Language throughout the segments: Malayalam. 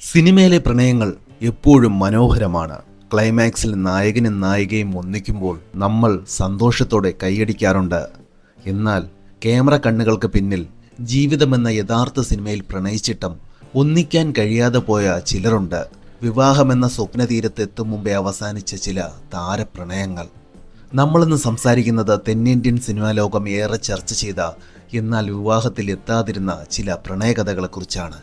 സിനിമയിലെ പ്രണയങ്ങൾ എപ്പോഴും മനോഹരമാണ്. ക്ലൈമാക്സിൽ നായകനും നായികയും ഒന്നിക്കുമ്പോൾ നമ്മൾ സന്തോഷത്തോടെ കൈയടിക്കാറുണ്ട്. എന്നാൽ ക്യാമറ കണ്ണുകൾക്ക് പിന്നിൽ ജീവിതമെന്ന യഥാർത്ഥ സിനിമയിൽ പ്രണയിച്ചിട്ടും ഒന്നിക്കാൻ കഴിയാതെ പോയ ചിലരുണ്ട്. വിവാഹമെന്ന സ്വപ്നതീരത്ത് എത്തും മുമ്പേ അവസാനിച്ച ചില താരപ്രണയങ്ങൾ. നമ്മളിന്ന് സംസാരിക്കുന്നത് തെന്നിന്ത്യൻ സിനിമാ ലോകം ഏറെ ചർച്ച ചെയ്ത എന്നാൽ വിവാഹത്തിൽ എത്താതിരുന്ന ചില പ്രണയകഥകളെക്കുറിച്ചാണ്.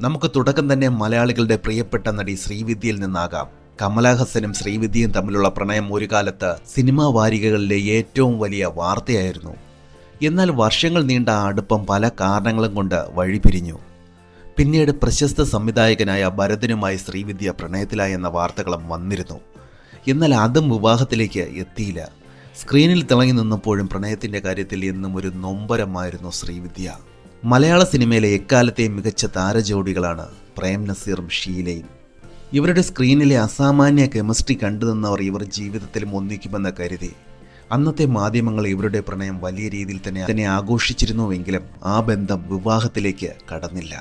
നമുക്ക് തുടക്കം തന്നെ മലയാളികളുടെ പ്രിയപ്പെട്ട നടി ശ്രീവിദ്യയിൽ നിന്നാകാം. കമലഹാസനും ശ്രീവിദ്യയും തമ്മിലുള്ള പ്രണയം ഒരു കാലത്ത് സിനിമാ വാരികകളിലെ ഏറ്റവും വലിയ വാർത്തയായിരുന്നു. എന്നാൽ വർഷങ്ങൾ നീണ്ട ആ അടുപ്പം പല കാരണങ്ങളും കൊണ്ട് വഴിപിരിഞ്ഞു. പിന്നീട് പ്രശസ്ത സംവിധായകനായ ഭരതനുമായി ശ്രീവിദ്യ പ്രണയത്തിലായെന്ന വാർത്തകളും വന്നിരുന്നു. എന്നാൽ അതും വിവാഹത്തിലേക്ക് എത്തിയില്ല. സ്ക്രീനിൽ തിളങ്ങി നിന്നപ്പോഴും പ്രണയത്തിൻ്റെ കാര്യത്തിൽ എന്നും ഒരു നൊമ്പരമായിരുന്നു ശ്രീവിദ്യ. മലയാള സിനിമയിലെ എക്കാലത്തെയും മികച്ച താരജോഡികളാണ് പ്രേം നസീറും ഷീലയും. ഇവരുടെ സ്ക്രീനിലെ അസാമാന്യ കെമിസ്ട്രി കണ്ടുനിന്നവർ ഇവർ ജീവിതത്തിലും ഒന്നിക്കുമെന്ന് കരുതി. അന്നത്തെ മാധ്യമങ്ങൾ ഇവരുടെ പ്രണയം വലിയ രീതിയിൽ തന്നെ ആഘോഷിച്ചിരുന്നുവെങ്കിലും ആ ബന്ധം വിവാഹത്തിലേക്ക് കടന്നില്ല.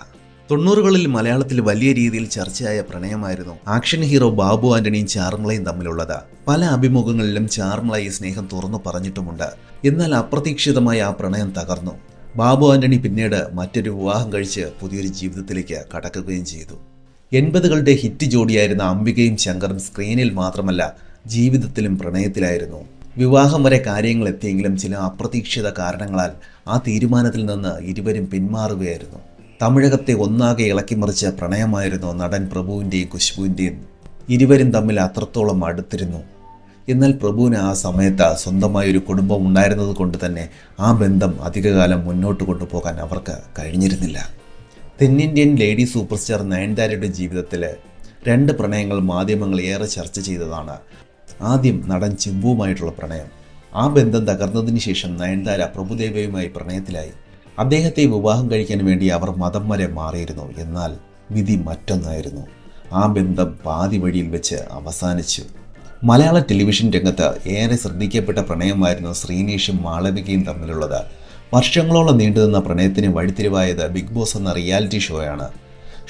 90കളിൽ മലയാളത്തിൽ വലിയ രീതിയിൽ ചർച്ചയായ പ്രണയമായിരുന്നു ആക്ഷൻ ഹീറോ ബാബു ആന്റണിയും ചാർമിളയും തമ്മിലുള്ളത്. പല അഭിമുഖങ്ങളിലും ചാർമിള ഈ സ്നേഹം തുറന്നു പറഞ്ഞിട്ടുമുണ്ട്. എന്നാൽ അപ്രതീക്ഷിതമായി ആ പ്രണയം തകർന്നു. ബാബു ആന്റണി പിന്നീട് മറ്റൊരു വിവാഹം കഴിച്ച് പുതിയൊരു ജീവിതത്തിലേക്ക് കടക്കുകയും ചെയ്തു. 80കളുടെ ഹിറ്റ് ജോഡിയായിരുന്ന അംബികയും ശങ്കറും സ്ക്രീനിൽ മാത്രമല്ല ജീവിതത്തിലും പ്രണയത്തിലായിരുന്നു. വിവാഹം വരെ കാര്യങ്ങൾ എത്തിയെങ്കിലും ചില അപ്രതീക്ഷിത കാരണങ്ങളാൽ ആ തീരുമാനത്തിൽ നിന്ന് ഇരുവരും പിന്മാറുകയായിരുന്നു. തമിഴകത്തെ ഒന്നാകെ ഇളക്കിമറിച്ച പ്രണയമായിരുന്നു നടൻ പ്രഭുവിൻ്റെയും ഖുശ്ബുവിൻ്റെയും. ഇരുവരും തമ്മിൽ അത്രത്തോളം അടുത്തിരുന്നു. എന്നാൽ പ്രഭുവിന് ആ സമയത്ത് സ്വന്തമായൊരു കുടുംബം ഉണ്ടായിരുന്നത് കൊണ്ട് തന്നെ ആ ബന്ധം അധികകാലം മുന്നോട്ട് കൊണ്ടുപോകാൻ അവർക്ക് കഴിഞ്ഞിരുന്നില്ല. തെന്നിന്ത്യൻ ലേഡി സൂപ്പർ സ്റ്റാർ നയൻതാരയുടെ ജീവിതത്തിൽ 2 പ്രണയങ്ങൾ മാധ്യമങ്ങൾ ഏറെ ചർച്ച ചെയ്തതാണ്. ആദ്യം നടൻ ചിമ്പുവുമായിട്ടുള്ള പ്രണയം. ആ ബന്ധം തകർന്നതിന് ശേഷം നയൻതാര പ്രഭുദേവയുമായി പ്രണയത്തിലായി. അദ്ദേഹത്തെ വിവാഹം കഴിക്കാൻ വേണ്ടി അവർ മതം വരെ മാറിയിരുന്നു. എന്നാൽ വിധി മറ്റൊന്നായിരുന്നു. ആ ബന്ധം പാതി വഴിയിൽ വെച്ച് അവസാനിച്ചു. മലയാള ടെലിവിഷൻ രംഗത്ത് ഏറെ ശ്രദ്ധിക്കപ്പെട്ട പ്രണയമായിരുന്നു ശ്രീനീഷും മാളവികയും തമ്മിലുള്ളത്. വർഷങ്ങളോളം നീണ്ടുനിന്ന പ്രണയത്തിന് വഴിത്തിരിവായത് ബിഗ് ബോസ് എന്ന റിയാലിറ്റി ഷോയാണ്.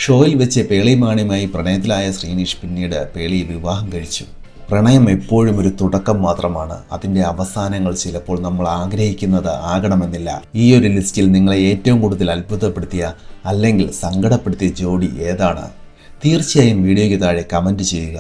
ഷോയിൽ വെച്ച് പേളി മാണിയുമായി പ്രണയത്തിലായ ശ്രീനീഷ് പിന്നീട് പേളിയെ വിവാഹം കഴിച്ചു. പ്രണയം എപ്പോഴും ഒരു തുടക്കം മാത്രമാണ്. അതിൻ്റെ അവസാനങ്ങൾ ചിലപ്പോൾ നമ്മൾ ആഗ്രഹിക്കുന്നത് ആകണമെന്നില്ല. ഈ ഒരു ലിസ്റ്റിൽ നിങ്ങളെ ഏറ്റവും കൂടുതൽ അത്ഭുതപ്പെടുത്തിയ അല്ലെങ്കിൽ സങ്കടപ്പെടുത്തിയ ജോഡി ഏതാണ്? തീർച്ചയായും വീഡിയോയ്ക്ക് താഴെ കമൻറ്റ് ചെയ്യുക.